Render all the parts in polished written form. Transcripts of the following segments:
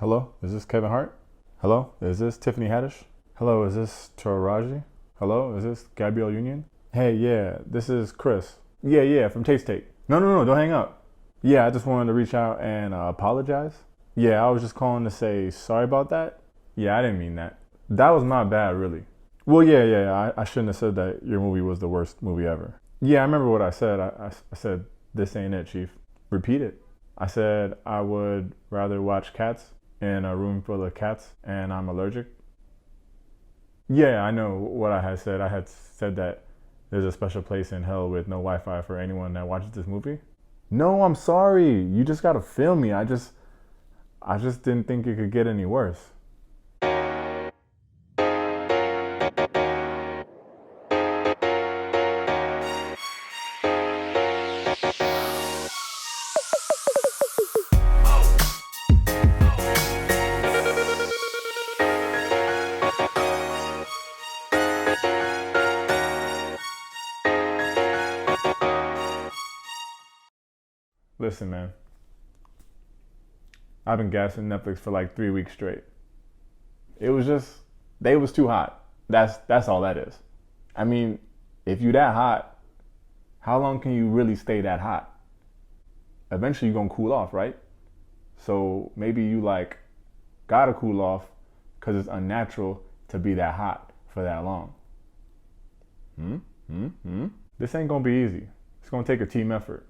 Hello, is this Kevin Hart? Hello, is this Tiffany Haddish? Hello, is this Taraji? Hello, is this Gabrielle Union? Hey, yeah, this is Chris. Yeah, from Taste Take. No, don't hang up. Yeah, I just wanted to reach out and apologize. Yeah, I was just calling to say sorry about that. Yeah, I didn't mean that. That was my bad, really. Well, yeah, I shouldn't have said that your movie was the worst movie ever. Yeah, I remember what I said. I said, this ain't it, Chief. Repeat it. I said I would rather watch cats in a room full of cats and I'm allergic. Yeah, I know what I had said. I had said that there's a special place in hell with no Wi-Fi for anyone that watches this movie. No, I'm sorry. You just gotta feel me. I just didn't think it could get any worse. Listen, man. I've been gassing Netflix for like 3 weeks straight. It was just they was too hot. That's all that is. I mean, if you that hot, how long can you really stay that hot? Eventually you're gonna cool off, right? So maybe you like gotta cool off because it's unnatural to be that hot for that long. This ain't gonna be easy. It's gonna take a team effort.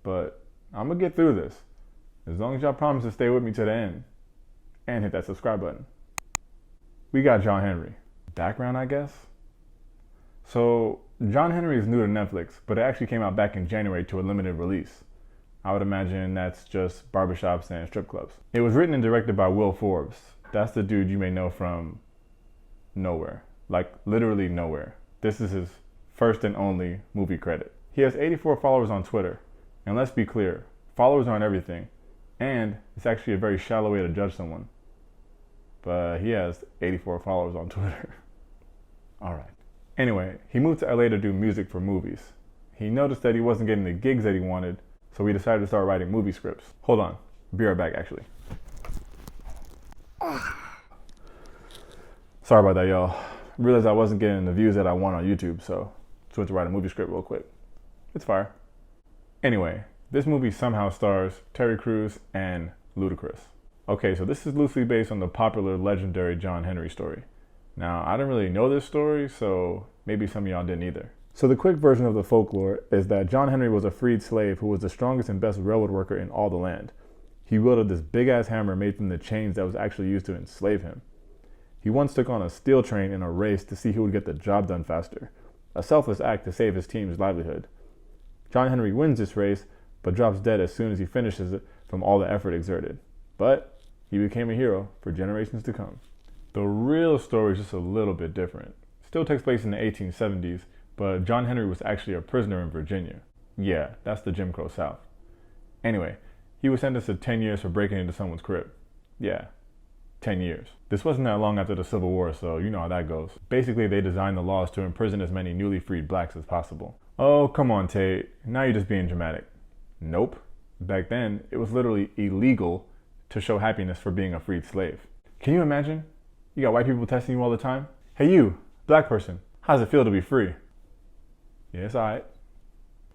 But I'm gonna get through this. As long as y'all promise to stay with me to the end and hit that subscribe button. We got John Henry. Background, I guess? So, John Henry is new to Netflix, but it actually came out back in January to a limited release. I would imagine that's just barbershops and strip clubs. It was written and directed by Will Forbes. That's the dude you may know from nowhere. Like, literally nowhere. This is his first and only movie credit. He has 84 followers on Twitter. And let's be clear, followers aren't everything. And it's actually a very shallow way to judge someone. But he has 84 followers on Twitter. All right. Anyway, he moved to LA to do music for movies. He noticed that he wasn't getting the gigs that he wanted, so he decided to start writing movie scripts. Hold on. Be right back, actually. Sorry about that, y'all. Realized I wasn't getting the views that I want on YouTube, so just went to write a movie script real quick. It's fire. Anyway, this movie somehow stars Terry Crews and Ludacris. Okay, so this is loosely based on the popular legendary John Henry story. Now, I didn't really know this story, so maybe some of y'all didn't either. So the quick version of the folklore is that John Henry was a freed slave who was the strongest and best railroad worker in all the land. He wielded this big-ass hammer made from the chains that was actually used to enslave him. He once took on a steel train in a race to see who would get the job done faster, a selfless act to save his team's livelihood. John Henry wins this race, but drops dead as soon as he finishes it from all the effort exerted. But he became a hero for generations to come. The real story is just a little bit different. It still takes place in the 1870s, but John Henry was actually a prisoner in Virginia. Yeah, that's the Jim Crow South. Anyway, he was sentenced to 10 years for breaking into someone's crib. Yeah, 10 years. This wasn't that long after the Civil War, so you know how that goes. Basically, they designed the laws to imprison as many newly freed blacks as possible. Oh, come on, Tate. Now you're just being dramatic. Nope. Back then, it was literally illegal to show happiness for being a freed slave. Can you imagine? You got white people testing you all the time. Hey you, black person, how does it feel to be free? Yeah, it's alright.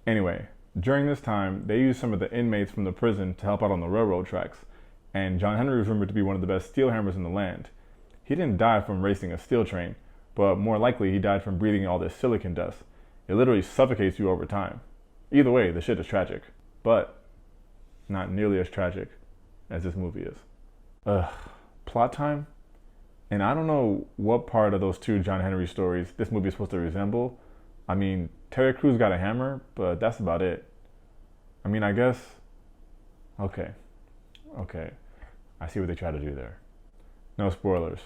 Anyway, during this time, they used some of the inmates from the prison to help out on the railroad tracks, and John Henry was rumored to be one of the best steel hammers in the land. He didn't die from racing a steel train, but more likely he died from breathing all this silicon dust. It literally suffocates you over time. Either way, the shit is tragic, but not nearly as tragic as this movie is. Plot time? And I don't know what part of those two John Henry stories this movie is supposed to resemble. I mean, Terry Crews got a hammer, but that's about it. I mean, I guess, okay. I see what they try to do there. No spoilers.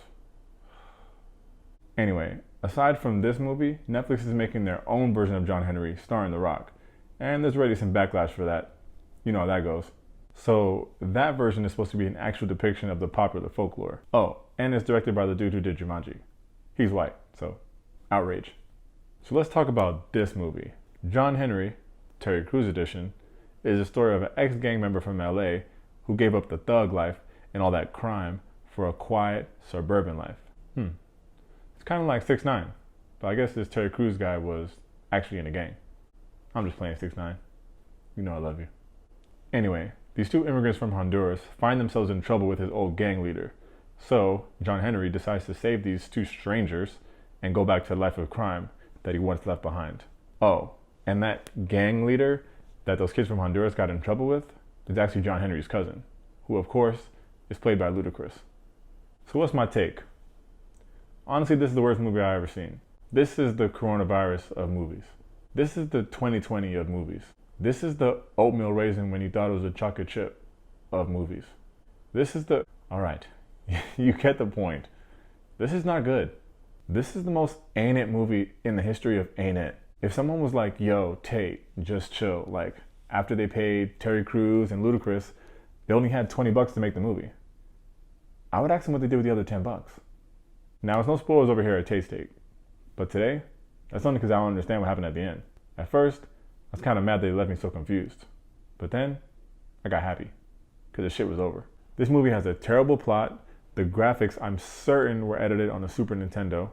Anyway, aside from this movie, Netflix is making their own version of John Henry starring The Rock. And there's already some backlash for that. You know how that goes. So that version is supposed to be an actual depiction of the popular folklore. Oh, and it's directed by the dude who did Jumanji. He's white, so outrage. So let's talk about this movie. John Henry, Terry Crews edition, is a story of an ex-gang member from LA who gave up the thug life and all that crime for a quiet suburban life. It's kind of like 6ix9ine, but I guess this Terry Crews guy was actually in a gang. I'm just playing 6ix9ine. You know I love you. Anyway, these two immigrants from Honduras find themselves in trouble with his old gang leader. So John Henry decides to save these two strangers and go back to the life of crime that he once left behind. Oh, and that gang leader that those kids from Honduras got in trouble with is actually John Henry's cousin, who of course is played by Ludacris. So what's my take? Honestly, this is the worst movie I've ever seen. This is the coronavirus of movies. This is the 2020 of movies. This is the oatmeal raisin when you thought it was a chocolate chip of movies. This is the... Alright, you get the point. This is not good. This is the most ain't it movie in the history of ain't it. If someone was like, yo, Tate, just chill, like, after they paid Terry Crews and Ludacris, they only had $20 to make the movie, I would ask them what they did with the other $10. Now, it's no spoilers over here at Tate's Take, but today, that's only because I don't understand what happened at the end. At first, I was kind of mad they left me so confused, but then, I got happy, because the shit was over. This movie has a terrible plot. The graphics, I'm certain, were edited on a Super Nintendo.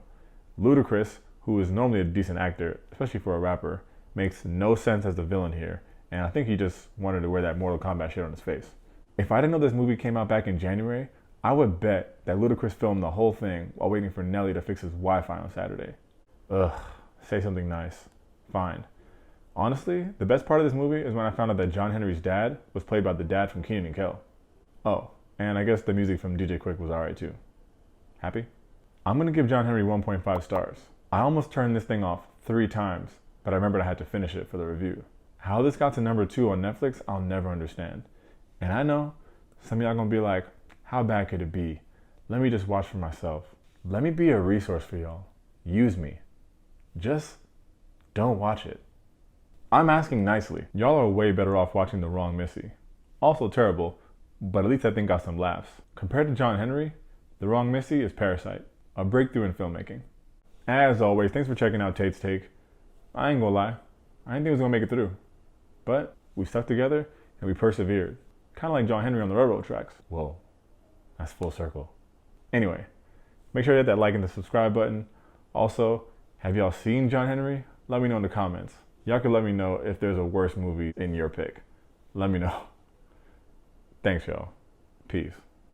Ludacris, who is normally a decent actor, especially for a rapper, makes no sense as the villain here, and I think he just wanted to wear that Mortal Kombat shit on his face. If I didn't know this movie came out back in January, I would bet that Ludacris filmed the whole thing while waiting for Nelly to fix his Wi-Fi on Saturday. Ugh, say something nice. Fine. Honestly, the best part of this movie is when I found out that John Henry's dad was played by the dad from Kenan and Kel. Oh, and I guess the music from DJ Quick was alright too. Happy? I'm gonna give John Henry 1.5 stars. I almost turned this thing off 3 times, but I remembered I had to finish it for the review. How this got to number 2 on Netflix, I'll never understand. And I know some of y'all gonna be like, how bad could it be? Let me just watch for myself. Let me be a resource for y'all. Use me. Just don't watch it. I'm asking nicely. Y'all are way better off watching The Wrong Missy. Also terrible, but at least that thing got some laughs. Compared to John Henry, The Wrong Missy is Parasite, a breakthrough in filmmaking. As always, thanks for checking out Tate's Take. I ain't gonna lie, I didn't think it was gonna make it through. But we stuck together and we persevered. Kind of like John Henry on the railroad tracks. Whoa, that's full circle. Anyway, make sure to hit that like and the subscribe button. Also, have y'all seen John Henry? Let me know in the comments. Y'all can let me know if there's a worse movie in your pick. Let me know. Thanks, y'all. Peace.